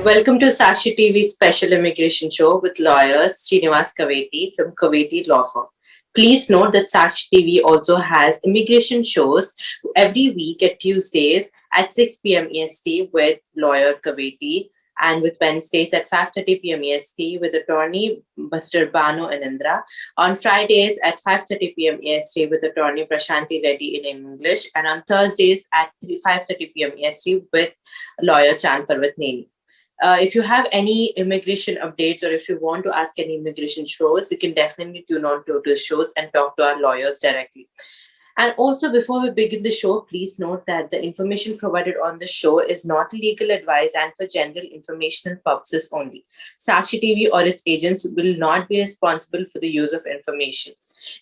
Welcome to Sakshi TV special immigration show with lawyer Srinivas Kaveti from Kaveti Law Firm. Please note that Sakshi TV also has immigration shows every week at Tuesdays at 6 p.m. EST with lawyer Kaveti and with Wednesdays at 5:30 p.m. EST with attorney Mr. Banu Anandra. On Fridays at 5:30 p.m. EST with attorney Prashanti Reddy in English, and on Thursdays at 5:30 p.m. EST with lawyer Chan Parvat Neni. If you have any immigration updates or if you want to ask any immigration shows, you can definitely tune on to those shows and talk to our lawyers directly. And also, before we begin the show, please note that the information provided on the show is not legal advice and for general informational purposes only. Sakshi TV or its agents will not be responsible for the use of information.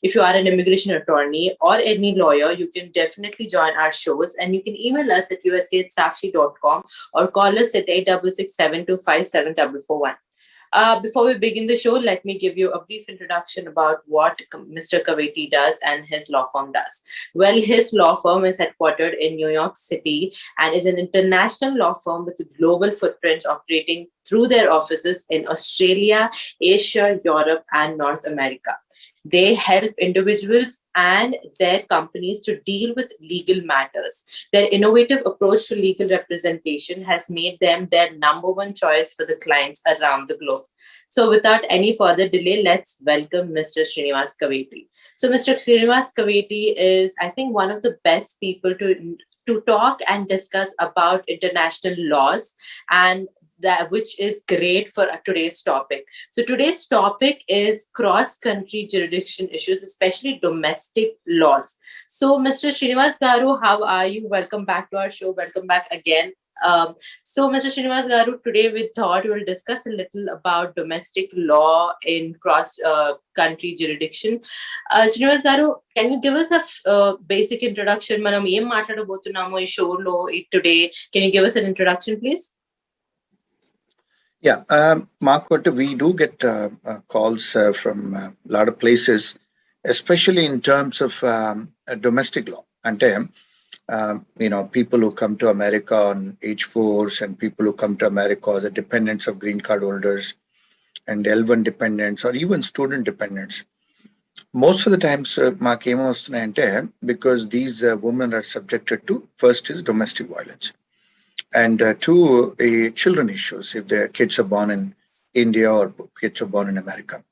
If you are an immigration attorney or any lawyer, you can definitely join our shows, and you can email us at usa@sakshi.com or call us at 8667257441. Before we begin the show, let me give you a brief introduction about what Mr. Kaveti does and his law firm does. Well, his law firm is headquartered in New York City and is an international law firm with a global footprint operating through their offices in Australia, Asia, Europe, and North America. They help individuals and their companies to deal with legal matters. Their innovative approach to legal representation has made them their number one choice for the clients around the globe. So without any further delay, let's welcome Mr. Srinivas Kaveti. So Mr. Srinivas Kaveti is, I think, one of the best people to talk and discuss about international laws, and that which is great for today's topic. So today's topic is cross-country jurisdiction issues, especially domestic laws. So Mr. Srinivas Garu, how are you? Welcome back to our show. Welcome back again. So Mr. Srinivas Garu, today we thought we will discuss a little about domestic law in cross-country jurisdiction. Srinivas Garu, can you give us a basic introduction? Manam em maatladabothunnamo ee show lo today. Can you give us an introduction, please? Yeah, Mark, we do get calls from a lot of places, especially in terms of domestic law. And, people who come to America on H-4s and people who come to America as a dependents of green card holders and L1 dependents or even student dependents. Most of the times, Mark, because these women are subjected to, first is domestic violence. And two, children issues, if their kids are born in India or kids are born in America.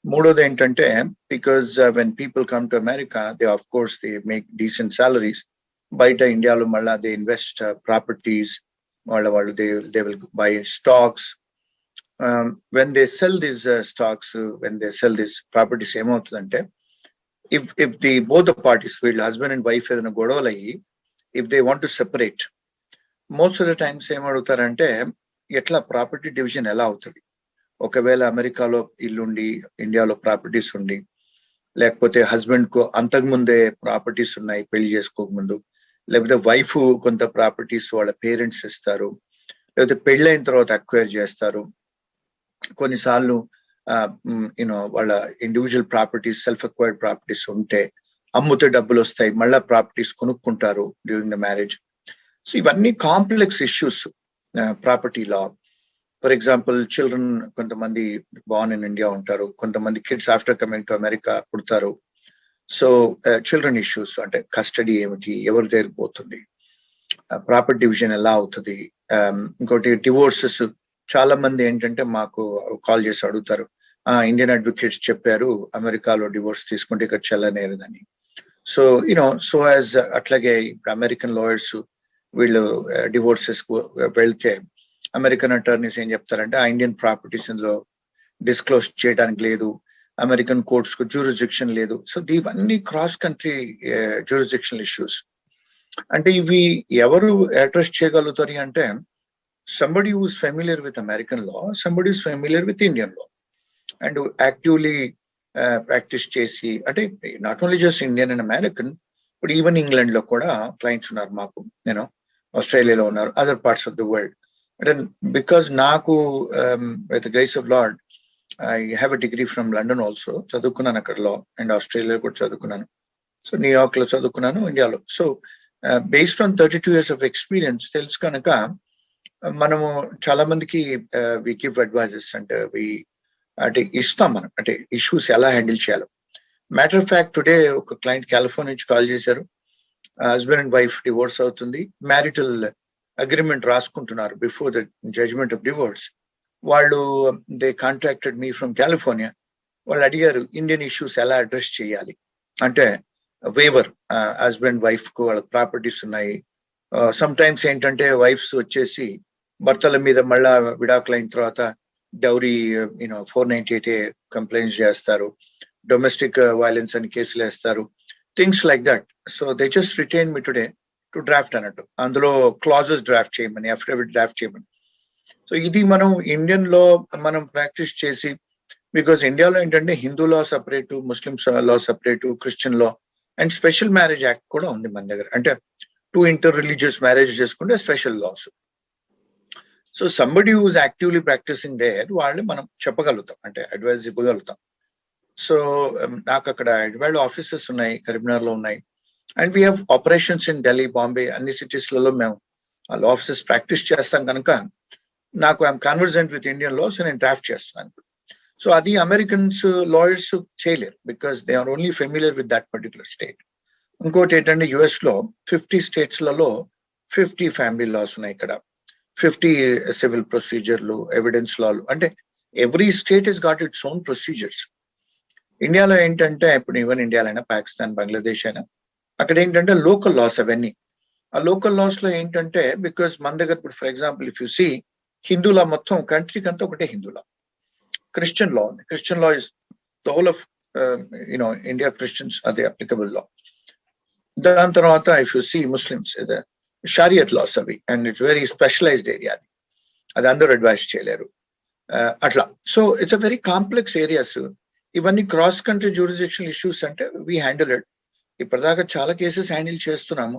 Moododa entante, because when people come to America, they make decent salaries. Baita India lo malla they invest properties, they will buy stocks. When they sell these stocks, when they sell these properties, if both the parties feel husband and wife if they want to separate, most of the times ఏమడుగుతారంటే ఎట్లా property division ఎలా అవుతుంది. ఒకవేళ అమెరికాలో ఇల్లుండి ఇండియాలో properties ఉండి, లేకపోతే husband కు అంతకుముందే ప్రాపర్టీస్ ఉన్నాయి పెళ్లి చేసుకోకముందు, లేకపోతే వైఫ్ కొంత ప్రాపర్టీస్ వాళ్ళ పేరెంట్స్ ఇస్తారు, లేకపోతే పెళ్ళైన తర్వాత అక్వైర్ చేస్తారు. కొన్నిసార్లు వాళ్ళ individual properties self acquired properties ఉంటే అమ్ముతే డబ్బులు వస్తాయి, మళ్ళా ప్రాపర్టీస్ కొనుక్కుంటారు డ్యూరింగ్ ద మ్యారేజ్. సో ఇవన్నీ complex issues property law. For example, children కొంతమంది బార్న్ ఇన్ ఇండియా ఉంటారు, కొంతమంది kids after coming to America పుడతారు. సో చిల్డ్రన్ ఇష్యూస్ అంటే కస్టడీ ఏమిటి, ఎవరి దగ్గరికి పోతుంది, ప్రాపర్టీ డివిజన్ ఎలా అవుతుంది. ఇంకోటి డివోర్సెస్. చాలా మంది ఏంటంటే మాకు కాల్ చేసి అడుగుతారు, ఇండియన్ అడ్వకేట్స్ చెప్పారు అమెరికాలో డివోర్స్ తీసుకుంటే ఇక్కడ చెల్లనేరదని. సో సో యాజ్ అట్లాగే ఇప్పుడు అమెరికన్ లాయర్స్ వీళ్ళు డివోర్సెస్ కు వెళ్తే అమెరికన్ అటార్నీస్ ఏం చెప్తారంటే ఆ ఇండియన్ ప్రాపర్టీస్ ఇందులో డిస్క్లోజ్ చేయడానికి లేదు, అమెరికన్ కోర్ట్స్ కు జ్యూరిస్డిక్షన్ లేదు. సో ఇవన్నీ క్రాస్ కంట్రీ జ్యూరిస్డిక్షనల్ ఇష్యూస్. అంటే ఇవి ఎవరు అడ్రస్ చేయగలుగుతారు అంటే somebody who is familiar with American law, somebody who is familiar with Indian law, and who actively practice chesi అంటే not only just Indian and American, but even England లో కూడా clients ఉన్నారు మాకు, ఆస్ట్రేలియాలో ఉన్నారు, other parts of the world. అంటే because నాకు with the grace of lord I have a degree from London also, చదువుకున్నాను అక్కడ లా, అండ్ ఆస్ట్రేలియా కూడా చదువుకున్నాను. సో న్యూయార్క్ లో చదువుకున్నాను, ఇండియాలో. So based on 32 years of experience తెలుసు కనుక మనము చాలా మందికి వి గివ్ అడ్వైజెస్ అంటే ఇస్తాం మనం, అంటే ఇష్యూస్ ఎలా హ్యాండిల్ చేయాలో. మ్యాటర్ ఆఫ్ ఫ్యాక్ట్ టుడే ఒక క్లయింట్ కాలిఫోర్నియా నుంచి కాల్ చేశారు. హస్బెండ్ అండ్ వైఫ్ డివోర్స్ అవుతుంది, మ్యారిటల్ అగ్రిమెంట్ రాసుకుంటున్నారు before the judgement of divorce. వాళ్ళు they contacted me from California. వాళ్ళు అడిగారు ఇండియన్ ఇష్యూస్ ఎలా అడ్రస్ చేయాలి అంటే, వేవర్ హస్బెండ్ వైఫ్ కు వాళ్ళ ప్రాపర్టీస్ ఉన్నాయి. సమ్ టైమ్స్ ఏంటంటే వైఫ్స్ వచ్చేసి భర్తల మీద మళ్ళా విడాకులైన తర్వాత డౌరీ 498A కంప్లైంట్స్ చేస్తారు, డొమెస్టిక్ వైలెన్స్ అని కేసులు వేస్తారు, things like that. So they just retain me today to draft అన్నట్టు, అందులో క్లాజెస్ డ్రాఫ్ట్ చేయమని, అఫిడవిట్ డ్రాఫ్ట్ చేయమని. సో ఇది మనం ఇండియన్ లో మనం ప్రాక్టీస్ చేసి, బికాస్ ఇండియాలో ఏంటంటే Hindu law separate, Muslims law separate, Christian law and special marriage act కూడా ఉంది మన దగ్గర. అంటే 2 ఇంటర్ రిలీజియస్ మ్యారేజ్ చేసుకుంటే special laws. So somebody who's actively practising there వాళ్ళు మనం చెప్పగలుగుతాం, అంటే అడ్వైజ్ ఇవ్వగలుగుతాం. సో నాకు అక్కడ అడ్వైజ్ ఆఫీసెస్ ఉన్నాయి, కరీంనగర్లో ఉన్నాయి, and we have operations in Delhi, Bombay, అన్ని సిటీస్లలో మేము వాళ్ళ ఆఫీసెస్ ప్రాక్టీస్ చేస్తాం కనుక నాకు I am convergent with Indian laws, నేను డ్రాఫ్ట్ చేస్తున్నాను. సో అది అమెరికన్స్ లాయర్స్ చేయలేరు, because they are only familiar with that particular state. ఇంకోటి ఏంటంటే యుఎస్ లో 50 స్టేట్స్లలో 50 ఫ్యామిలీ లాస్ ఉన్నాయి, ఇక్కడ 50 సివిల్ ప్రొసీజర్లు, ఎవిడెన్స్ లాలు, అంటే every state is got its own procedures. ఇండియాలో ఏంటంటే ఇప్పుడు ఈవెన్ ఇండియాలో అయినా, పాకిస్తాన్, బంగ్లాదేశ్ అయినా, అక్కడ ఏంటంటే లోకల్ లాస్ అవన్నీ. ఆ లోకల్ లాస్ లో ఏంటంటే, బికాస్ మన దగ్గర ఇప్పుడు for example if you see Hindu law మొత్తం కంట్రీకి అంతా ఒకటే హిందూ లా. క్రిస్టియన్ లా ఉంది, Christian law is the whole of India Christians, అదే అప్లికబుల్ లా. దాని తర్వాత ఇఫ్ యూ సీ ముస్లిమ్స్ షారియత్ లాస్ అవి, and it's very specialised area, అది అందరూ అడ్వైస్ చేయలేరు అట్లా. So it's a very complex areas. ఇవన్నీ క్రాస్ కంట్రీ జ్యూరిస్డిక్షనల్ ఇష్యూస్ అంటే వీ హ్యాండిల్ ఇట్. ఇప్పటిదాకా చాలా కేసెస్ హ్యాండిల్ చేస్తున్నాము.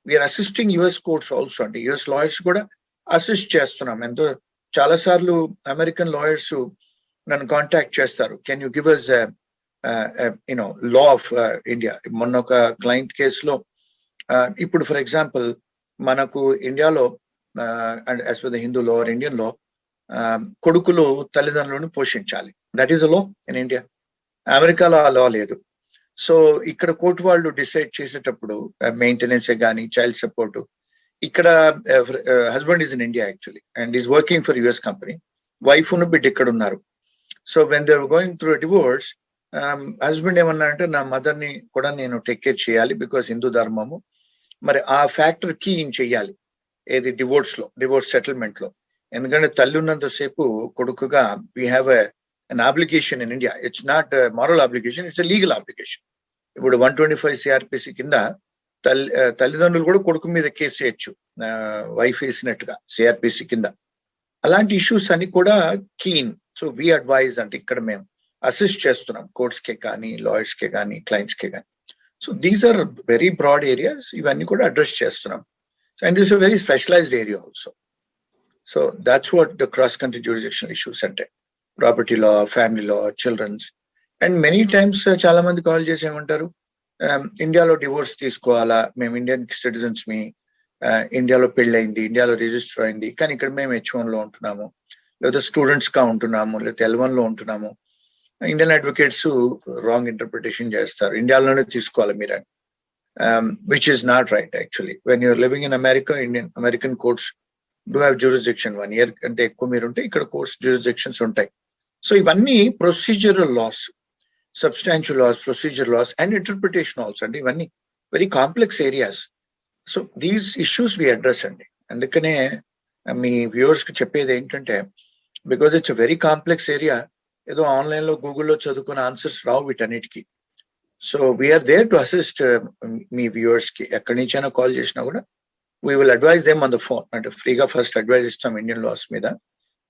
We are assisting US courts also, అంటే యుఎస్ లాయర్స్ కూడా అసిస్ట్ చేస్తున్నాం. ఎంతో చాలా సార్లు అమెరికన్ లాయర్స్ నన్ను కాంటాక్ట్ చేస్తారు, can you give us law of India. మొన్న ఒక క్లయింట్ కేసులో ఇప్పుడు ఫర్ ఎగ్జాంపుల్ మనకు ఇండియాలో and as per the Hindu law or Indian law, కొడుకులు తల్లిదండ్రులను పోషించాలి, that is a law in India. అమెరికాలో ఆ లా లేదు. సో ఇక్కడ కోర్టు వాళ్ళు డిసైడ్ చేసేటప్పుడు మెయింటెనెన్స్ కానీ, చైల్డ్ సపోర్ట్, ఇక్కడ husband is in India actually and is working for US company, wife ను బిడ్డ ఇక్కడ ఉన్నారు. So when they are going through divorce, husband ఏమన్నా అంటే నా మదర్ ని కూడా నేను టేక్ కేర్ చేయాలి బికాస్ హిందూ ధర్మము. మరి ఆ ఫ్యాక్టర్ కీ ఇన్ చెయ్యాలి ఏది డివోర్స్ లో, డివోర్స్ సెటిల్మెంట్ లో. ఎందుకంటే తల్లి ఉన్నంతసేపు కొడుకుగా we have an obligation in India. It's not a moral obligation, it's a legal obligation. ఇప్పుడు 125 సిఆర్పిసి కింద తల్లిదండ్రులు కూడా కొడుకు మీద కేసు చేయొచ్చు, వైఫ్ వేసినట్టుగా సిఆర్పిసి కింద. అలాంటి ఇష్యూస్ అన్ని కూడా కీన్. సో వి అడ్వైజ్, అంటే ఇక్కడ మేము అసిస్ట్ చేస్తున్నాం కోర్ట్స్ కే కానీ, లాయర్స్ కే కానీ, క్లయింట్స్ కే కానీ. So these are very broad areas, ఇవన్నీ కూడా అడ్రస్ చేస్తున్నాం. And this a very specialised area also. So that's what the cross country jurisdictional issues అంటే, property law, family law, children's. And many times చాలా మంది call చేసి ఏమంటారు, ఇండియాలో divorce తీసుకోవాలా, మేము ఇండియన్ సిటిజన్స్, మీ ఇండియాలో పెళ్ళయింది, ఇండియాలో రిజిస్టర్ అయింది, కానీ ఇక్కడ మేము H1 లో ఉంటున్నాము, లేదా స్టూడెంట్స్ గా ఉంటున్నాము, లేదా L1 లో ఉంటున్నాము. ఇండియన్ అడ్వకేట్స్ రాంగ్ ఇంటర్ప్రిటేషన్ చేస్తారు, ఇండియాలోనే తీసుకోవాలి మీరు, which is not right actually. When you're living in America, American courts do have jurisdiction 1 year కంటే ఎక్కువ మీరు ఉంటే ఇక్కడ కోర్ట్స్ జ్యూరిస్డిక్షన్స్ ఉంటాయి. సో ఇవన్నీ procedural laws, substantial laws, procedure laws and interpretation also అండి. ఇవన్నీ very complex areas. So these issues we address అండి. అందుకనే మీ వ్యూవర్స్ కి చెప్పేది ఏంటంటే, because it's a very complex area, ఏదో ఆన్లైన్ లో గూగుల్లో చదువుకున్న ఆన్సర్స్ రావు వీటన్నిటికీ. So we're there to assist మీ వ్యూవర్స్ కి. ఎక్కడి నుంచైనా కాల్ చేసినా కూడా we will advise them on the phone, and freega first advice istam Indian laws mida.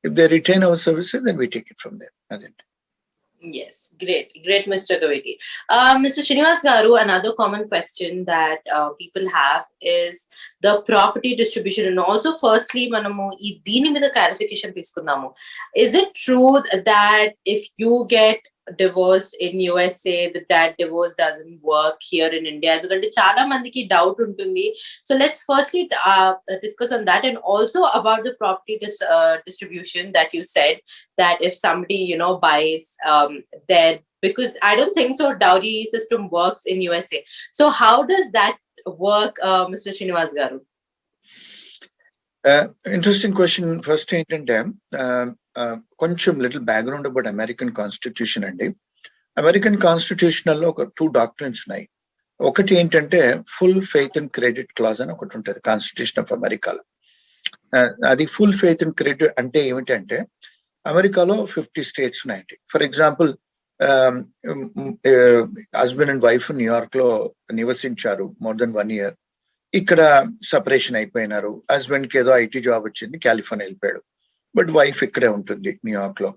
If they retain our services, then we take it from there. Yes, great, Mr. Kaveti. Mr. Srinivas Garu, another common question that people have is the property distribution, and also firstly manamu ee deeni mida clarification teeskundamu. Is it true that if you get divorced in USA, the dad divorce doesn't work here in India, ఎందుకంటే చాలా మందికి doubt ఉంటుంది. So let's firstly discuss on that, and also about the property distribution that you said, that if somebody buys their, because I don't think so dowry system works in USA. So how does that work, Mr. Srinivas garu? Interesting question. First ఏంటంటే కొంచెం little background about American constitution అండి. American constitution లో ఒక 2 doctrines ఉన్నాయి. ఒకటి ఏంటంటే full faith and credit clause అని ఒకటి ఉంటుంది కాన్స్టిట్యూషన్ ఆఫ్ అమెరికాలో. అది ఫుల్ ఫెయిత్ అండ్ క్రెడిట్ అంటే ఏమిటంటే అమెరికాలో 50 స్టేట్స్ ఉన్నాయండి. For example husband and wife New York లో నివసించారు మోర్ దెన్ 1 year. ఇక్కడ సపరేషన్ అయిపోయినారు. హస్బెండ్ కి ఏదో ఐటీ జాబ్ వచ్చింది, కాలిఫోర్నియా వెళ్ళిపోయాడు. బట్ వైఫ్ ఇక్కడే ఉంటుంది న్యూయార్క్ లో.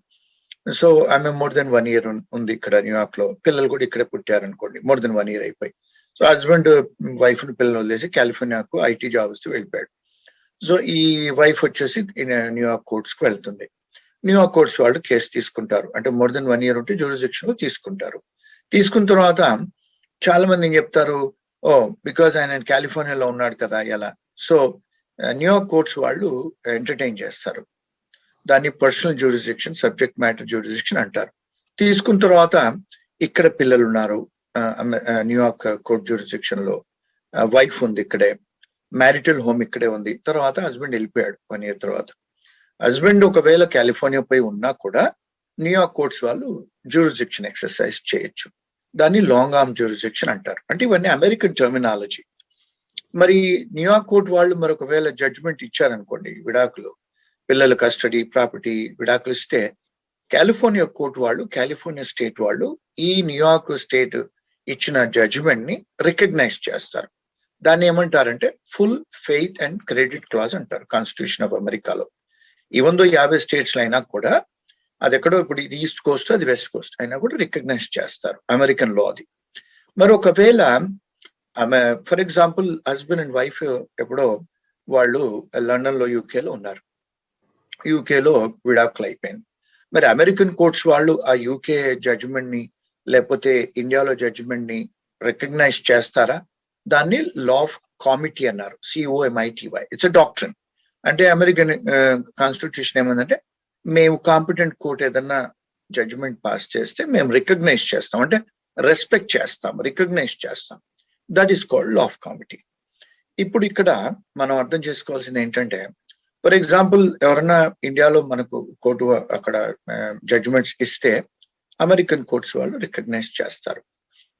సో ఆమె మోర్ దెన్ 1 year ఉంది ఇక్కడ న్యూయార్క్ లో. పిల్లలు కూడా ఇక్కడే పుట్టారు అనుకోండి, మోర్ దెన్ 1 year అయిపోయి. సో హస్బెండ్ వైఫ్ ని పిల్లలు వదిలేసి కాలిఫోర్నియాకు ఐటీ జాబ్ వస్తే వెళ్ళిపోయాడు. సో ఈ వైఫ్ వచ్చేసి న్యూయార్క్ కోర్ట్స్ కి వెళ్తుంది. న్యూయార్క్ కోర్ట్స్ వాళ్ళు కేసు తీసుకుంటారు. అంటే మోర్ దెన్ 1 year ఉంటే జ్యూరిస్డిక్షన్ లో తీసుకుంటారు. తీసుకున్న తర్వాత చాలా మంది ఏం చెప్తారు, బికాజ్ ఆయన కాలిఫోర్నియాలో ఉన్నాడు కదా ఎలా. సో న్యూయార్క్ కోర్ట్స్ వాళ్ళు ఎంటర్టైన్ చేస్తారు. దాన్ని personal jurisdiction, subject matter jurisdiction అంటారు. తీసుకున్న తర్వాత ఇక్కడ పిల్లలు ఉన్నారు న్యూయార్క్ కోర్ట్ జ్యూరిస్డిక్షన్ లో, వైఫ్ ఉంది ఇక్కడే, మ్యారిటల్ హోమ్ ఇక్కడే ఉంది. తర్వాత హస్బెండ్ వెళ్ళిపోయాడు 1 year తర్వాత. హస్బెండ్ ఒకవేళ కాలిఫోర్నియా పై ఉన్నా కూడా న్యూయార్క్ కోర్ట్స్ వాళ్ళు జ్యూరిస్డిక్షన్ ఎక్సర్సైజ్ చేయొచ్చు. దాన్ని లాంగ్ ఆర్మ్ జ్యూరిస్డిక్షన్ అంటారు. అంటే ఇవన్నీ అమెరికన్ టర్మినాలజీ. మరి న్యూయార్క్ కోర్ట్ వాళ్ళు మరొకవేళ జడ్జిమెంట్ ఇచ్చారనుకోండి, విడాకులు, పిల్లల కస్టడీ, ప్రాపర్టీ విడాకులు ఇస్తే, కాలిఫోర్నియా కోర్ట్ వాళ్ళు, కాలిఫోర్నియా స్టేట్ వాళ్ళు ఈ న్యూయార్క్ స్టేట్ ఇచ్చిన జడ్జిమెంట్ ని రికగ్నైజ్ చేస్తారు. దాన్ని ఏమంటారంటే full faith and credit clause అంటారు కాన్స్టిట్యూషన్ ఆఫ్ అమెరికాలో. ఈవెన్ దో 50 స్టేట్స్ అయినా కూడా అది ఎక్కడో, ఇప్పుడు ఇది ఈస్ట్ కోస్ట్, అది వెస్ట్ కోస్ట్ అయినా కూడా రికగ్నైజ్ చేస్తారు అమెరికన్ లా అది. మరి ఒకవేళ ఆమె for example husband and wife ఎప్పుడో వాళ్ళు లండన్ లో యూకేలో ఉన్నారు, యూకేలో విడాకులు అయిపోయింది. మరి అమెరికన్ కోర్ట్స్ వాళ్ళు ఆ యూకే జడ్జిమెంట్ ని లేకపోతే ఇండియాలో జడ్జిమెంట్ ని రికగ్నైజ్ చేస్తారా? దాన్ని లా ఆఫ్ కామిటీ అన్నారు, COMITY. It's a doctrine. అంటే అమెరికన్ కాన్స్టిట్యూషన్ ఏమందంటే, మేము కాంపిటెంట్ కోర్ట్ ఏదన్నా జడ్జిమెంట్ పాస్ చేస్తే మేము రికగ్నైజ్ చేస్తాం, అంటే రెస్పెక్ట్ చేస్తాం, రికగ్నైజ్ చేస్తాం. That is called law of committee. ఇప్పుడు ఇక్కడ మనం అర్థం చేసుకోవాల్సింది ఏంటంటే, ఫర్ ఎగ్జాంపుల్ ఎవరన్నా ఇండియాలో మనకు కోర్టు అక్కడ జడ్జిమెంట్స్ ఇస్తే అమెరికన్ కోర్ట్స్ వాళ్ళు రికగ్నైజ్ చేస్తారు.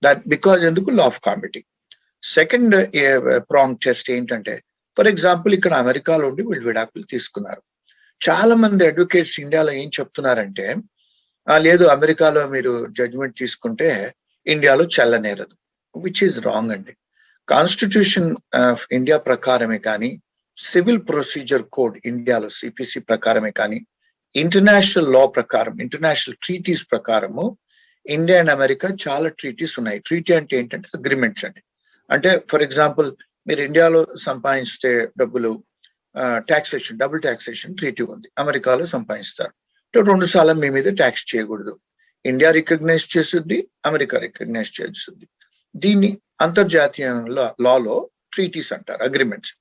దట్ బికాజ్ ఎందుకు? Law of comity. Second prong test ఏంటంటే, ఫర్ ఎగ్జాంపుల్ ఇక్కడ అమెరికాలో ఉండి వీళ్ళు విడాకులు తీసుకున్నారు. చాలా మంది అడ్వకేట్స్ ఇండియాలో ఏం చెప్తున్నారంటే, లేదు అమెరికాలో మీరు జడ్జిమెంట్ తీసుకుంటే ఇండియాలో చెల్లనేరదు, విచ్ ఈజ్ రాంగ్ అండి. కాన్స్టిట్యూషన్ ఆఫ్ ఇండియా ప్రకారమే కానీ, సివిల్ ప్రొసీజర్ కోడ్ ఇండియాలో CPC ప్రకారమే కానీ, ఇంటర్నేషనల్ లా ప్రకారం, ఇంటర్నేషనల్ ట్రీటీస్ ప్రకారము ఇండియా అండ్ అమెరికా చాలా ట్రీటీస్ ఉన్నాయి. ట్రీటీ అంటే ఏంటంటే అగ్రిమెంట్స్ అండి. అంటే ఫర్ ఎగ్జాంపుల్ మీరు ఇండియాలో సంపాదిస్తే డబ్బులు, టాక్సేషన్, డబుల్ టాక్సేషన్ ట్రీటీ ఉంది. అమెరికాలో సంపాదిస్తారు, 2 సార్లు మీ మీద ట్యాక్స్ చేయకూడదు. ఇండియా రికగ్నైజ్ చేస్తుంది, అమెరికా రికగ్నైజ్ చేస్తుంది. దీన్ని అంతర్జాతీయ లాలో ట్రీటీస్ అంటారు, అగ్రిమెంట్స్.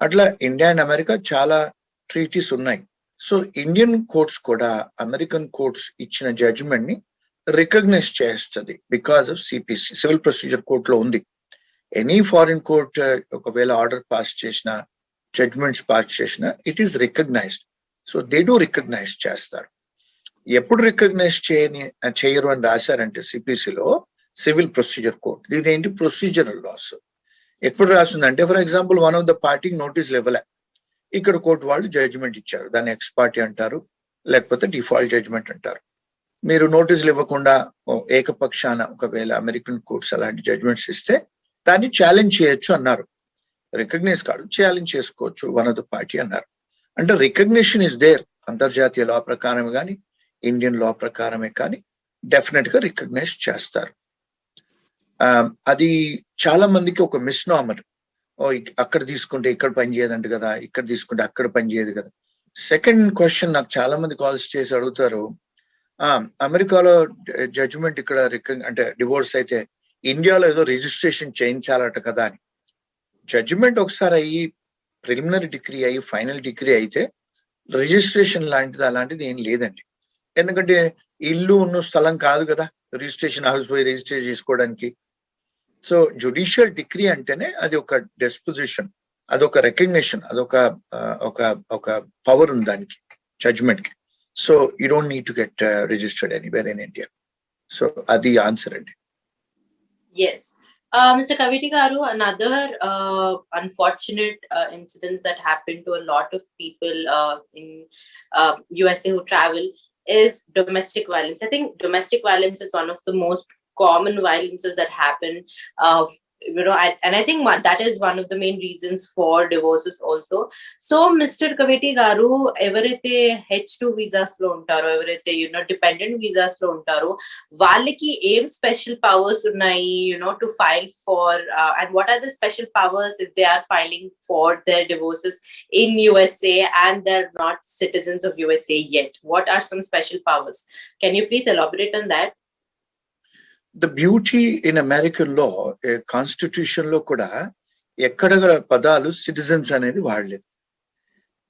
అట్లా ఇండియా అండ్ అమెరికా చాలా ట్రీటీస్ ఉన్నాయి. సో ఇండియన్ కోర్ట్స్ కూడా అమెరికన్ కోర్ట్స్ ఇచ్చిన జడ్జిమెంట్ ని రికగ్నైజ్ చేస్తుంది because of CPC, civil procedure court లో ఉంది. ఎనీ ఫారిన్ కోర్ట్ ఒకవేళ ఆర్డర్ పాస్ చేసిన, జడ్జిమెంట్స్ పాస్ చేసిన, it is recognised. So they do recognise చేస్తారు. ఎప్పుడు రికగ్నైజ్ చేయరు అని రాశారంటే CPCలో, సివిల్ ప్రొసీజర్ కోర్ట్. ఇదేంటి? Procedural laws. ఎప్పుడు రాస్తుందంటే, for example one of the పార్టీకి నోటీసులు ఇవ్వలే, ఇక్కడ కోర్టు వాళ్ళు జడ్జిమెంట్ ఇచ్చారు, దాన్ని ఎక్స్ పార్టీ అంటారు, లేకపోతే డిఫాల్ట్ జడ్జిమెంట్ అంటారు. మీరు నోటీసులు ఇవ్వకుండా ఏకపక్షాన ఒకవేళ అమెరికన్ కోర్ట్స్ అలాంటి జడ్జిమెంట్స్ ఇస్తే దాన్ని ఛాలెంజ్ చేయొచ్చు అన్నారు. రికగ్నైజ్ కాదు, ఛాలెంజ్ చేసుకోవచ్చు వన్ ఆఫ్ ద పార్టీ అన్నారు. అంటే రికగ్నిషన్ ఇస్ దేర్. అంతర్జాతీయ లా ప్రకారం కానీ, ఇండియన్ లా ప్రకారమే కానీ డెఫినెట్ గా రికగ్నైజ్ చేస్తారు. అది చాలా మందికి ఒక మిస్నామర్. అక్కడ తీసుకుంటే ఇక్కడ పని చేయదంట కదా, ఇక్కడ తీసుకుంటే అక్కడ పని చేయదు కదా. సెకండ్ క్వశ్చన్ నాకు చాలా మంది కాల్స్ చేసి అడుగుతారు, అమెరికాలో జడ్జిమెంట్ ఇక్కడ అంటే డివోర్స్ అయితే ఇండియాలో ఏదో రిజిస్ట్రేషన్ చేయించాలట కదా అని. జడ్జిమెంట్ ఒకసారి అయ్యి ప్రిలిమినరీ డిగ్రీ అయ్యి ఫైనల్ డిగ్రీ అయితే రిజిస్ట్రేషన్ లాంటిది అలాంటిది ఏం లేదండి. ఎందుకంటే ఇల్లు ఉన్న స్థలం కాదు కదా రిజిస్ట్రేషన్ హౌస్ పోయి రిజిస్టర్ చేసుకోవడానికి. సో జుడిషియల్ డిగ్రీ అంటేనే అది ఒక డిస్పోజిషన్, అదొక రికగ్నిషన్, అదొక ఒక పవర్ ఉంది దానికి జడ్జ్మెంట్ కి. So you don't need to get registered anywhere in India. So అది ఆన్సర్ అండి. Yes. Mr. Kaveti Garu, another unfortunate incidents that happened to a lot of people in USA who travel is domestic violence. I think domestic violence is one of the most common violences that happen. And I think that is one of the main reasons for divorces also. So, Mr. Kaveti Garu, ఎవరైతే H2 visas లో ఉంటారో, ఎవరైతే dependent visas లో ఉంటారో, వాళ్ళకి ఏం special powers ఉన్నాయి to file for and what are the special powers if they are filing for their divorces in USA and they're not citizens of USA yet? What are some special powers? Can you please elaborate on that? The beauty in American law, constitution లో కూడా ఎక్కడ పదాలు citizens అనేది వాడలేదు.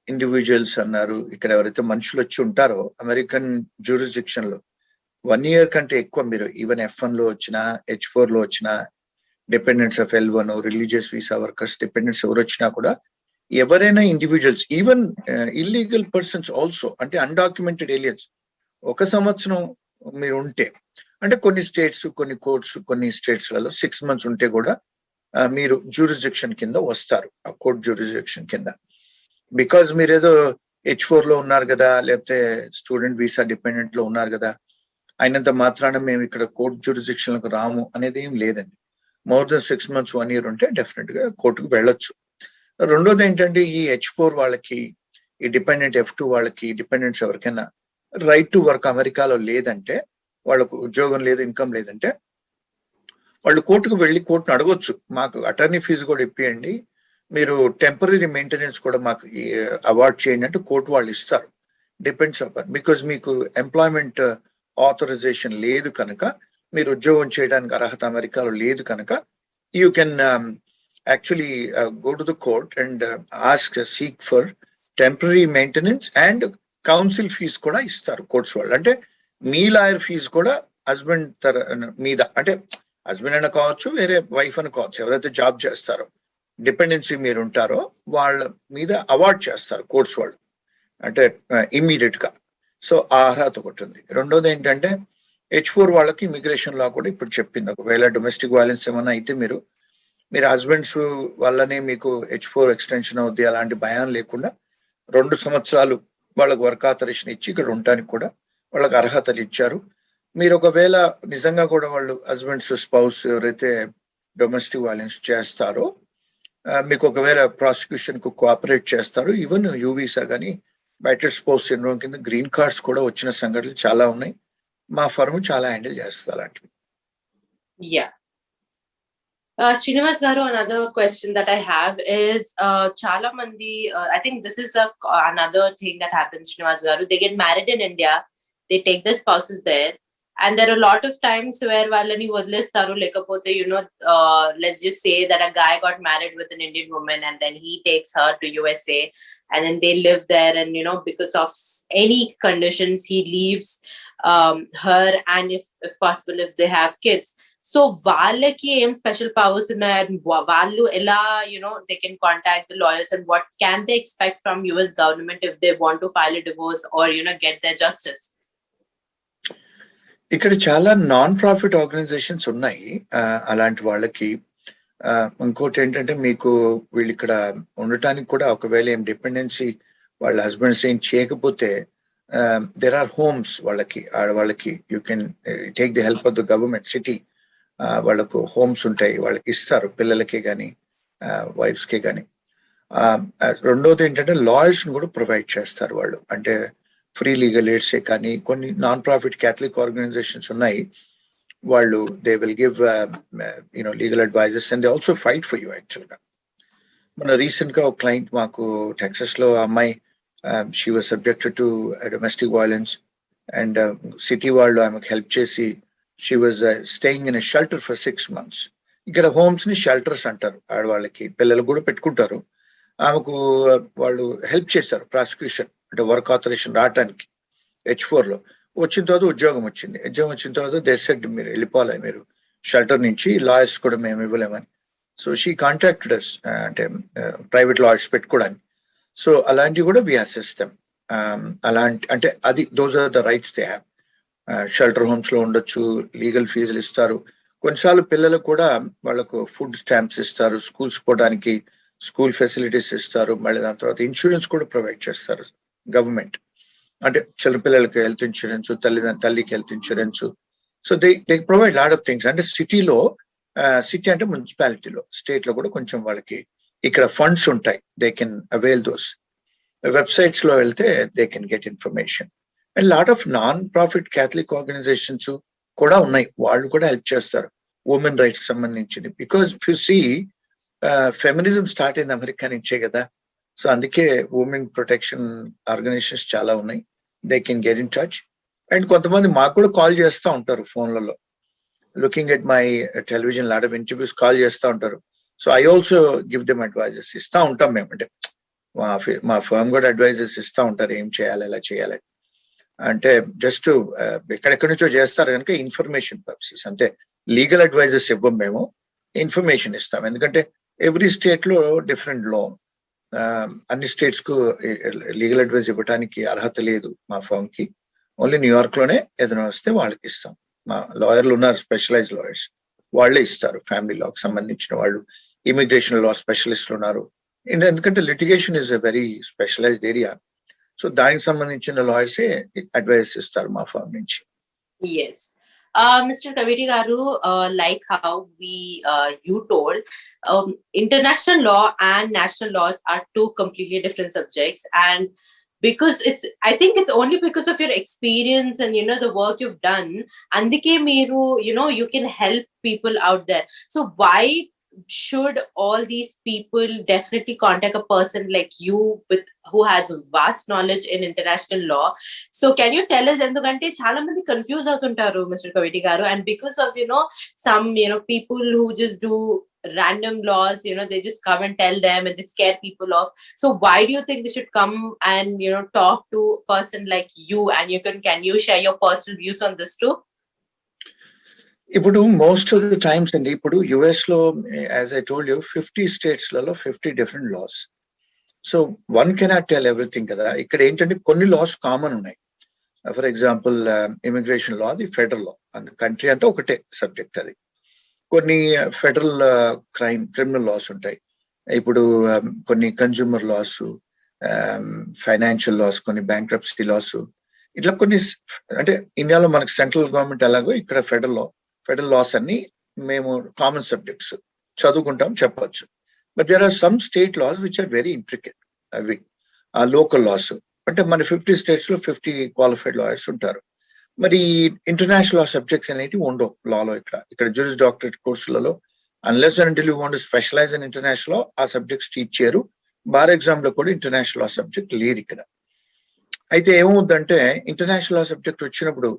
Individuals అన్నారు. ఇక్కడ ఎవరైతే మనుషులు వచ్చి ఉంటారో అమెరికన్ జ్యూరిస్డిక్షన్ లో 1 year కంటే ఎక్కువ మీరు ఈవెన్ F1 లో వచ్చినా H4 లో వచ్చినా dependents of L1 religious visa workers dependents ఎవరు వచ్చినా కూడా ఎవరైనా individuals even illegal persons also, అంటే అన్డాక్యుమెంటెడ్ ఏలియన్స్ 1 సంవత్సరం మీరు ఉంటే, అంటే కొన్ని స్టేట్స్ కొన్ని కోర్ట్స్ కొన్ని స్టేట్స్లలో 6 months ఉంటే కూడా మీరు జ్యూరిస్డిక్షన్ కింద వస్తారు, ఆ కోర్ట్ జ్యూరిస్డిక్షన్ కింద. బికాజ్ మీరు ఏదో H4 లో ఉన్నారు కదా, లేకపోతే స్టూడెంట్ వీసా డిపెండెంట్ లో ఉన్నారు కదా, అయినంత మాత్రాన మేము ఇక్కడ కోర్ట్ జ్యూరిస్డిక్షన్ లకు రాము అనేది ఏం లేదండి. మోర్ దెన్ 6 months 1 year ఉంటే డెఫినెట్ గా కోర్టుకు వెళ్ళొచ్చు. రెండోది ఏంటంటే ఈ H4 వాళ్ళకి, ఈ డిపెండెంట్ F2 వాళ్ళకి, డిపెండెంట్స్ ఎవరికైనా రైట్ టు వర్క్ అమెరికాలో లేదంటే, వాళ్ళకు ఉద్యోగం లేదు, ఇన్కమ్ లేదంటే వాళ్ళు కోర్టుకు వెళ్ళి కోర్టును అడగొచ్చు, మాకు అటర్నీ ఫీజు కూడా ఇప్పియండి, మీరు టెంపరీ మెయింటెనెన్స్ కూడా మాకు అవార్డ్ చేయండి అంటే కోర్టు వాళ్ళు ఇస్తారు. డిపెండ్స్ అపాన్, బికాజ్ మీకు ఎంప్లాయ్మెంట్ ఆథరైజేషన్ లేదు కనుక, మీరు ఉద్యోగం చేయడానికి అర్హత అమెరికాలో లేదు కనుక, you can actually go to the court and ask seek for temporary maintenance and counsel fee కూడా ఇస్తారు కోర్ట్స్ వాళ్ళు. అంటే మీ లాయర్ ఫీజు కూడా హస్బెండ్ మీద, అంటే హస్బెండ్ అయినా కావచ్చు, వేరే వైఫ్ అని కావచ్చు, ఎవరైతే జాబ్ చేస్తారో డిపెండెన్సీ మీరు ఉంటారో వాళ్ళ మీద అవార్డ్ చేస్తారు కోర్ట్స్ వాళ్ళు, అంటే ఇమ్మీడియట్ గా. సో ఆ అర్హత ఒకటి ఉంది. రెండోది ఏంటంటే H4 వాళ్ళకి ఇమిగ్రేషన్ లా కూడా ఇప్పుడు చెప్పింది, ఒకవేళ డొమెస్టిక్ వైలెన్స్ ఏమైనా అయితే మీరు హస్బెండ్స్ వల్లనే మీకు H4 ఎక్స్టెన్షన్ అవుద్ది అలాంటి భయం లేకుండా 2 సంవత్సరాలు వాళ్ళకి వర్క్ ఆథరైజేషన్ ఇచ్చి ఇక్కడ ఉండటానికి కూడా వాళ్ళకి అర్హతలు ఇచ్చారు. మీరు ఒకవేళ నిజంగా కూడా వాళ్ళు హస్బెండ్స్ స్పౌస్ ఎవరైతే డొమెస్టిక్ వైలెన్స్ చేస్తారో మీకు ఒకవేళ ప్రాసిక్యూషన్ కు కోఆపరేట్ చేస్తారు, ఈవెన్ యూ వీసా కానీ బ్యాటెడ్ స్పౌస్ సిండ్రోమ్ కింద గ్రీన్ కార్డ్స్ కూడా వచ్చిన సంఘటనలు చాలా ఉన్నాయి. మా ఫర్మ్ చాలా హ్యాండిల్ చేస్తుంది అలాంటివి. Srinivas Garu, another question that I have is chala mandi, I think this is another thing that happens, Srinivas Garu. They get married in India, they take their spouses there, and there are a lot of times where వాళ్ళని వదిలేస్తారు, లేకపోతే let's just say that a guy got married with an Indian woman and then he takes her to USA and then they live there, and because of any conditions he leaves her, and if possible if they have kids. So వాళ్ళకి ఏం special powers ఉన్నాయి, వాళ్ళు ఎలా they can contact the lawyers, and what can they expect from US government if they want to file a divorce or get their justice? ఇక్కడ చాలా non profit organisations ఉన్నాయి అలాంటి వాళ్ళకి. ఇంకోటి ఏంటంటే మీకు వీళ్ళు ఇక్కడ ఉండటానికి కూడా ఒకవేళ ఏం డిపెండెన్సీ వాళ్ళ హస్బెండ్స్ ఏం చేయకపోతే దెర్ ఆర్ హోమ్స్ వాళ్ళకి you can take the help of the government city. వాళ్ళకు హోమ్స్ ఉంటాయి, వాళ్ళకి ఇస్తారు, పిల్లలకే కానీ వైఫ్స్కే కానీ. రెండోది ఏంటంటే లాయర్స్ కూడా ప్రొవైడ్ చేస్తారు వాళ్ళు, అంటే ఫ్రీ లీగల్ ఎయిడ్సే కానీ కొన్ని నాన్ ప్రాఫిట్ క్యాథలిక్ ఆర్గనైజేషన్స్ ఉన్నాయి, వాళ్ళు they will give legal advises and they also fight for you. యాక్చువల్గా మన రీసెంట్ గా ఒక క్లయింట్ మాకు టెక్సస్ లో అమ్మాయి, she was subjected to domestic violence and city వాళ్ళు ఆమెకు హెల్ప్ చేసి she was staying in a shelter for 6 months. ఇక్కడ హోమ్స్ ని షెల్టర్స్ అంటారు, ఆడవాళ్ళకి పిల్లలు కూడా పెట్టుకుంటారు. ఆమెకు వాళ్ళు హెల్ప్ చేశారు ప్రాసిక్యూషన్ అంటే వర్క్ ఆథరైజేషన్ రావటానికి. H4 లో వచ్చిన తర్వాత ఉద్యోగం వచ్చిన తర్వాత దే సెడ్ మీరు వెళ్ళిపోవాలి, మీరు షెల్టర్ నుంచి, లాయర్స్ కూడా మేము ఇవ్వలేమని. సో షీ కాంటాక్టెడ్ అస్, అంటే ప్రైవేట్ లాయర్స్ పెట్టుకోవడానికి. సో అలాంటివి కూడా వి అసెస్ దెమ్. అలాంటి అంటే అది those are the rights they have. Shelter homes లో ఉండొచ్చు, లీగల్ ఫీజులు ఇస్తారు. కొన్నిసార్లు పిల్లలకు కూడా వాళ్ళకు ఫుడ్ స్టాంప్స్ ఇస్తారు, స్కూల్స్ పోవడానికి స్కూల్ ఫెసిలిటీస్ ఇస్తారు. మళ్ళీ దాని తర్వాత ఇన్సూరెన్స్ కూడా ప్రొవైడ్ చేస్తారు గవర్నమెంట్. అంటే చిన్నపిల్లలకి హెల్త్ ఇన్సూరెన్స్, తల్లికి health insurance. So they provide lot of things. అంటే సిటీలో, సిటీ అంటే మున్సిపాలిటీలో, స్టేట్ లో కూడా కొంచెం వాళ్ళకి ఇక్కడ ఫండ్స్ ఉంటాయి. They can avail those. Websites లో వెళ్తే they can get information. And lot of non profit Catholic organisations కూడా ఉన్నాయి, వాళ్ళు కూడా హెల్ప్ చేస్తారు ఉమెన్ రైట్స్ సంబంధించింది. Because if you see feminism start అయింది అమెరికా నుంచే కదా. సో అందుకే ఉమెన్ ప్రొటెక్షన్ ఆర్గనైజేషన్స్ చాలా ఉన్నాయి. They can get in touch. And కొంతమంది మాకు కూడా కాల్ చేస్తూ ఉంటారు ఫోన్లలో, looking at my television lot of interviews call చేస్తూ ఉంటారు. So I also give them advises, ఇస్తూ ఉంటాం మేము. అంటే మా ఫర్మ్ కూడా అడ్వైజెస్ ఇస్తూ ఉంటారు, ఏం చేయాలి, ఎలా చేయాలి. అంటే జస్ట్ ఎక్కడెక్కడి నుంచో చేస్తారు కనుక ఇన్ఫర్మేషన్ పర్పసెస్, అంటే లీగల్ అడ్వైజెస్ ఇవ్వం మేము, ఇన్ఫర్మేషన్ ఇస్తాం. ఎందుకంటే ఎవ్రీ స్టేట్ లో డిఫరెంట్ లా. అన్ని స్టేట్స్ కు లీగల్ అడ్వైజ్ ఇవ్వడానికి అర్హత లేదు మా ఫర్మ్ కి. ఓన్లీ న్యూయార్క్ లోనే ఏదైనా వస్తే వాళ్ళకి ఇస్తాం. మా లాయర్లు ఉన్నారు, స్పెషలైజ్ లాయర్స్, వాళ్ళే ఇస్తారు. ఫ్యామిలీ లాకి సంబంధించిన వాళ్ళు, ఇమిగ్రేషన్ లా స్పెషలిస్టులు ఉన్నారు. ఎందుకంటే litigation is a very specialised area. So దానికి సంబంధించిన లాయర్సే అడ్వైస్ ఇస్తారు మా ఫర్మ్ నుంచి. Yes. Mr. Kaveti Garu, like how you told, international law and national laws are two completely different subjects. And because I think it's only because of your experience and, the work you've done, andike meeru, you can help people out there. So why should all these people definitely contact a person like you who has vast knowledge in international law? So can you tell us, endukante chaala mandi confuse avutuntaru Mr. Kaveti garu, and because of some people who just do random laws, they just come and tell them and they scare people off. So why do you think they should come and talk to a person like you, and can you share your personal views on this too? ఇప్పుడు most of the times అండి, ఇప్పుడు US లో as I told you 50 states లలో 50 different loss. So one cannot tell everything కదా. ఇక్కడ ఏంటంటే కొన్ని loss common ఉన్నాయి. ఫర్ ఎగ్జాంపుల్ ఇమిగ్రేషన్ లా, అది ఫెడరల్ లా, అండ్ కంట్రీ అంతా ఒకటే సబ్జెక్ట్ అది. కొన్ని ఫెడరల్ క్రిమినల్ లాస్ ఉంటాయి. ఇప్పుడు కొన్ని కన్జ్యూమర్ లాస్, ఫైనాన్షియల్ లాస్, కొన్ని బ్యాంక్రప్సీ లాస్, ఇట్లా కొన్ని. అంటే ఇండియాలో మనకు సెంట్రల్ గవర్నమెంట్ ఎలాగో ఇక్కడ ఫెడరల్ లాస్ అన్ని మేము కామన్ సబ్జెక్ట్స్ చదువుకుంటాం, చెప్పొచ్చు. But there are some state laws which are very intricate. అవి లోకల్ లాస్. అంటే మన 50 స్టేట్స్ లో 50 క్వాలిఫైడ్ లాయర్స్ ఉంటారు. మరి ఇంటర్నేషనల్ లా సబ్జెక్ట్స్ అనేవి ఉండవు లాలో. ఇక్కడ జ్యూరిస్ డాక్టరేట్ కోర్సులలో unless and until you want to specialise in international law, ఆ సబ్జెక్ట్స్ టీచ్ చేయరు. బార్ ఎగ్జామ్ లో కూడా ఇంటర్నేషనల్ లా సబ్జెక్ట్ లేదు ఇక్కడ. అయితే ఏమవుతుందంటే ఇంటర్నేషనల్ లా సబ్జెక్ట్ వచ్చినప్పుడు,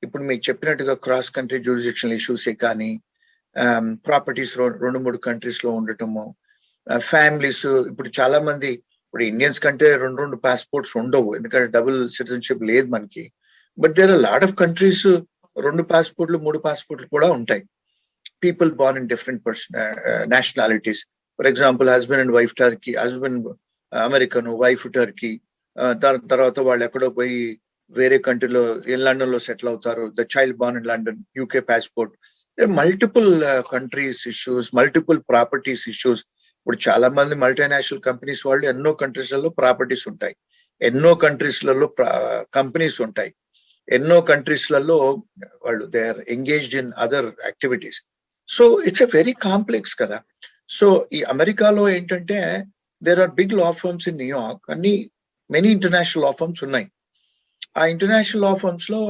ఇప్పుడు మీకు చెప్పినట్టుగా క్రాస్ కంట్రీ జ్యూరిడిక్షనల్ ఇష్యూసే కానీ, ప్రాపర్టీస్ 2-3 కంట్రీస్ లో ఉండటము, ఫ్యామిలీస్. ఇప్పుడు చాలా మంది, ఇప్పుడు ఇండియన్స్ కంటే 2 పాస్పోర్ట్స్ ఉండవు, ఎందుకంటే డబుల్ సిటిజన్షిప్ లేదు మనకి. But there are lot of countries 2 పాస్పోర్ట్లు 3 పాస్పోర్ట్లు కూడా ఉంటాయి. People born in different nationalities. For example husband and wife Turkey, husband American, wife Turkey. తర్వాత వాళ్ళు ఎక్కడో పోయి వేరే కంట్రీలో, లండన్ లో సెటిల్ అవుతారు. The child born in London, UK passport. Multiple countries issues, multiple properties issues. ఇప్పుడు చాలా మంది మల్టీనేషనల్ కంపెనీస్ వాళ్ళు ఎన్నో కంట్రీస్లలో ప్రాపర్టీస్ ఉంటాయి, ఎన్నో కంట్రీస్లలో కంపెనీస్ ఉంటాయి, ఎన్నో కంట్రీస్లలో వాళ్ళు they are engaged in other activities. So it's a very complex కదా. సో ఈ అమెరికాలో ఏంటంటే there are big law firms in New York, అన్ని మెనీ ఇంటర్నేషనల్ లా ఫర్మ్స్ ఉన్నాయి. ఆ ఇంటర్నేషనల్ లా ఫర్మ్స్ లో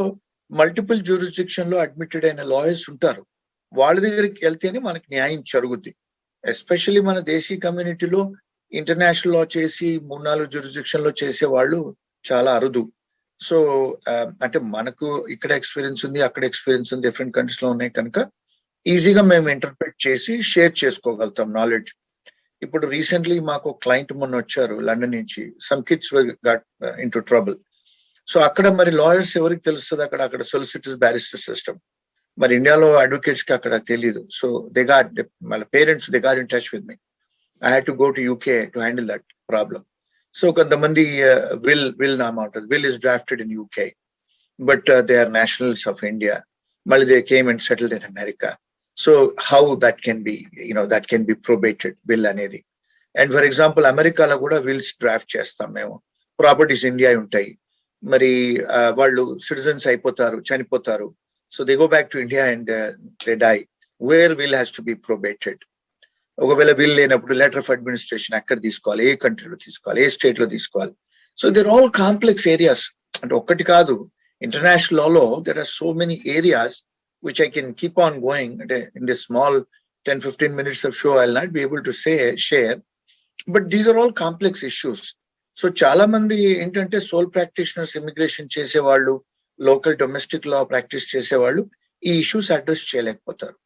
మల్టిపుల్ జ్యూరిస్డిక్షన్ లో అడ్మిటెడ్ అయిన లాయర్స్ ఉంటారు. వాళ్ళ దగ్గరికి వెళ్తేనే మనకి న్యాయం జరుగుద్ది. ఎస్పెషల్లీ మన దేశీ కమ్యూనిటీలో ఇంటర్నేషనల్ లా చేసి 3-4 జ్యూరిస్డిక్షన్ లో చేసే వాళ్ళు చాలా అరుదు. సో అంటే మనకు ఇక్కడ ఎక్స్పీరియన్స్ ఉంది, అక్కడ ఎక్స్పీరియన్స్ ఉంది, డిఫరెంట్ కంట్రీస్ లో ఉన్నాయి కనుక ఈజీగా మేము ఇంటర్ప్రిట్ చేసి షేర్ చేసుకోగలుగుతాం నాలెడ్జ్. ఇప్పుడు రీసెంట్లీ మాకు క్లయింట్ మొన్న వచ్చారు లండన్ నుంచి. Some kids got in to trouble. So అక్కడ మరి లాయర్స్ ఎవరికి తెలుస్తుంది, అక్కడ సొలిసిటర్స్ బ్యారిస్టర్ సిస్టమ్. మరి ఇండియాలో అడ్వకేట్స్ కి అక్కడ తెలియదు. సో దే గాట్ వాళ్ళ parents they got in touch with me. I had to go to UK to handle that problem. So కొంతమంది విల్ నామా ఉంటుంది, will is drafted in UK but they are nationals of India. మళ్ళీ they came and settled in America. So how that can be that can be probated will అనేది. And for example అమెరికాలో కూడా wills draft చేస్తాం మేము. Properties India ఉంటాయి, మరి వాళ్ళు citizens అయిపోతారు, చనిపోతారు. So they go back to India and they die. Where will has to be probated. ఒకవేళ విల్ లేనప్పుడు లెటర్ ఆఫ్ అడ్మినిస్ట్రేషన్ ఎక్కడ తీసుకోవాలి, ఏ కంట్రీలో తీసుకోవాలి, ఏ స్టేట్ లో తీసుకోవాలి. So there all complex areas. అంటే ఒక్కటి కాదు, ఇంటర్నేషనల్ లాలో there are so many areas which I can keep on going. In this small 10-15 minutes of show, I'll not be able to share, but these are all complex issues. So చాలా మంది ఏంటంటే soul practitioners, immigration చేసేవాళ్ళు, local domestic law practice చేసేవాళ్ళు ఈ issues address చేయలేకపోతారు.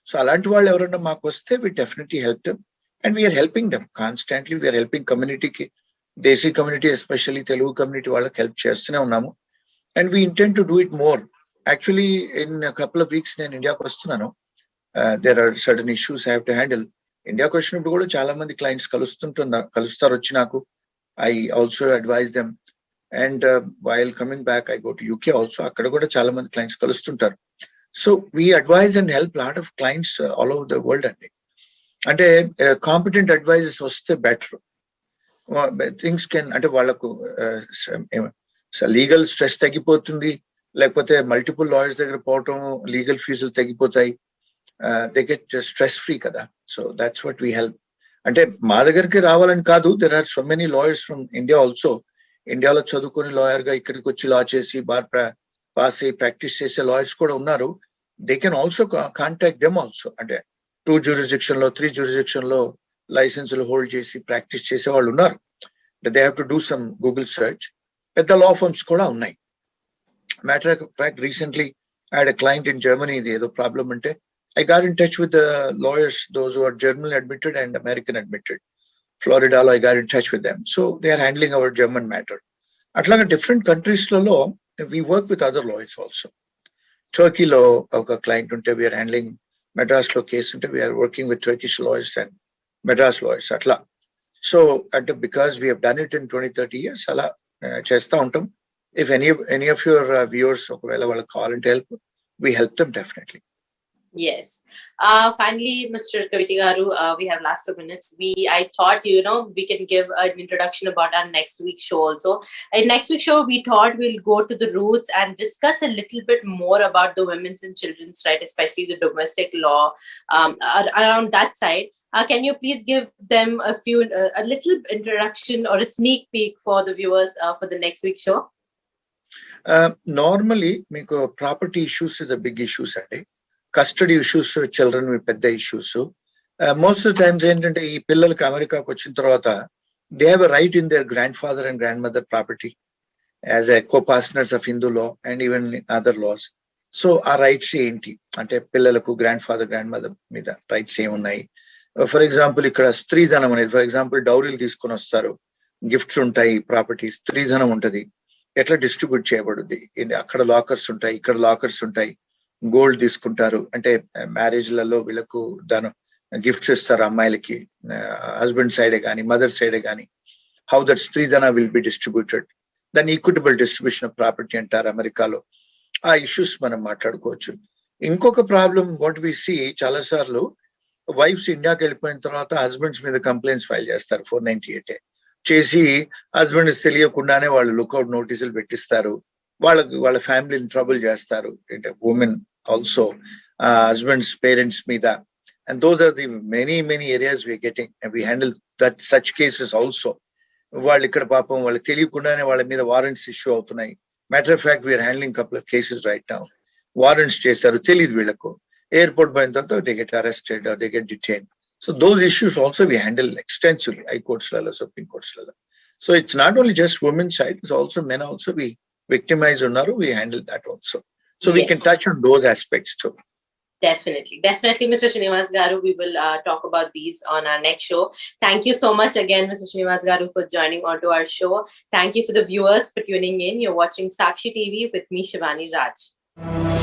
So అలాంటి వాళ్ళు ఎవరైనా మాకు వస్తే we definitely help them and we're helping them constantly. We're helping కమ్యూనిటీకి, desi community especially Telugu community వాళ్ళకి హెల్ప్ చేస్తూనే ఉన్నాము. And we intend to do it more. Actually, in a couple of weeks, నేను ఇండియాకి వస్తున్నాను. There are certain issues I have to handle. ఇండియాకి వచ్చినప్పుడు కూడా చాలా మంది క్లయింట్స్ కలుస్తారు వచ్చి నాకు. I also advise them. And while coming back, I go to UK also. అక్కడ కూడా చాలా మంది clients కలుస్తుంటారు. So we advise and help lot of clients all over the world అండి. అంటే కాంపిటెంట్ అడ్వైజెస్ వస్తే బెటర్. థింగ్స్ కెన్, అంటే వాళ్ళకు legal stress తగ్గిపోతుంది, లేకపోతే మల్టిపుల్ లాయర్స్ దగ్గర పోవటం, లీగల్ ఫీజులు తగ్గిపోతాయి. దే గెట్ స్ట్రెస్ ఫ్రీ కదా. So that's what we help. అంటే మా దగ్గరికి రావాలని కాదు, there are so many lawyers from India also. ఇండియాలో చదువుకుని లాయర్ గా ఇక్కడికి వచ్చి లా చేసి బార్ పాస్ అయ్యి ప్రాక్టీస్ చేసే లాయర్స్ కూడా ఉన్నారు. They can also contact them also. అంటే 2 jurisdiction లో 3 jurisdiction లో లైసెన్సులు హోల్డ్ చేసి ప్రాక్టీస్ చేసే వాళ్ళు ఉన్నారు. They have to do some Google search. పెద్ద లా ఫర్మ్స్ కూడా ఉన్నాయి. Matter of fact, recently I had a client in Germany. The problem ante I got in touch with the lawyers, those who are German admitted and American admitted. Florida, I got in touch with them. So they are handling our German matter. Atlaga different countries lo we work with other lawyers also. Turkey lo oka client unte we are handling Madras lo case unte we are working with Turkish lawyers and Madras lawyers atla. So because we have done it in 20-30 years ala chesta untam. If any of your viewers will call and help, we help them definitely. Yes. Finally, Mr. Kaveti garu, we have last 2 minutes. I thought, we can give an introduction about our next week's show also. In next week's show, we thought we'll go to the roots and discuss a little bit more about the women's and children's right, especially the domestic law around that side. Can you please give them a little introduction or a sneak peek for the viewers for the next week's show? Normally, మీకు property issues is a big issues అండి. Custody issues, children పెద్ద issues. Most of times ఏంటంటే ఈ పిల్లలకి అమెరికాకు వచ్చిన తర్వాత they have a right in their grandfather and grandmother property as a co partners of Hindu law and even other laws. So ఆ rights ఏంటి అంటే పిల్లలకు గ్రాండ్ ఫాదర్ గ్రాండ్ మదర్ మీద రైట్స్ ఏమున్నాయి? ఫర్ ఎగ్జాంపుల్ ఇక్కడ స్త్రీధనం అనేది, for example డౌరీలు తీసుకొని వస్తారు, గిఫ్ట్స్ ఉంటాయి, ప్రాపర్టీ, స్త్రీధనం ఉంటది, ఎట్లా డిస్ట్రిబ్యూట్ చేయబడుద్ది? అక్కడ లాకర్స్ ఉంటాయి, ఇక్కడ లాకర్స్ ఉంటాయి. గోల్డ్ తీసుకుంటారు, అంటే మ్యారేజ్లలో వీళ్ళకు దాని గిఫ్ట్స్ ఇస్తారు అమ్మాయిలకి, హస్బెండ్ సైడే కానీ మదర్ సైడే కానీ. How that stridhana will be distributed, దాన్ని ఈక్విటబుల్ డిస్ట్రిబ్యూషన్ ఆఫ్ ప్రాపర్టీ అంటారు అమెరికాలో. ఆ ఇష్యూస్ మనం మాట్లాడుకోవచ్చు. ఇంకొక ప్రాబ్లం వాట్ వి సీ, చాలా సార్లు వైఫ్స్ ఇండియాకి వెళ్ళిపోయిన తర్వాత హస్బెండ్స్ మీద కంప్లైంట్స్ ఫైల్ చేస్తారు 498 చేసి, హస్బెండ్స్ తెలియకుండానే వాళ్ళు లుక్అవుట్ నోటీసులు పెట్టిస్తారు, వాళ్ళ ఫ్యామిలీని ట్రబుల్ చేస్తారు. అంటే ఉమెన్ ఆల్సో హస్బెండ్స్ పేరెంట్స్ మీద. And those are the many areas we're getting. We handle that such cases also. వాళ్ళు ఇక్కడ పాపం వాళ్ళకి తెలియకుండానే వాళ్ళ మీద వారెంట్స్ ఇష్యూ అవుతున్నాయి. Matter of fact we're handling couple of cases right now. Warrants చేశారు, తెలియదు వీళ్ళకు, ఎయిర్పోర్ట్ పోయిన తర్వాత they get arrested, they get detain. So those issues also we handle extensively, high courts lala, supreme courts lala. So it's not only just women's side, it's also men also we victimized unnaru, we handle that also. So we can Yes. touch on those aspects too. Definitely, Mr. Srinivas Garu. We will talk about these on our next show. Thank you so much again, Mr. Srinivas Garu, for joining onto our show. Thank you for the viewers for tuning in. You're watching Sakshi TV with me, Shivani Raj.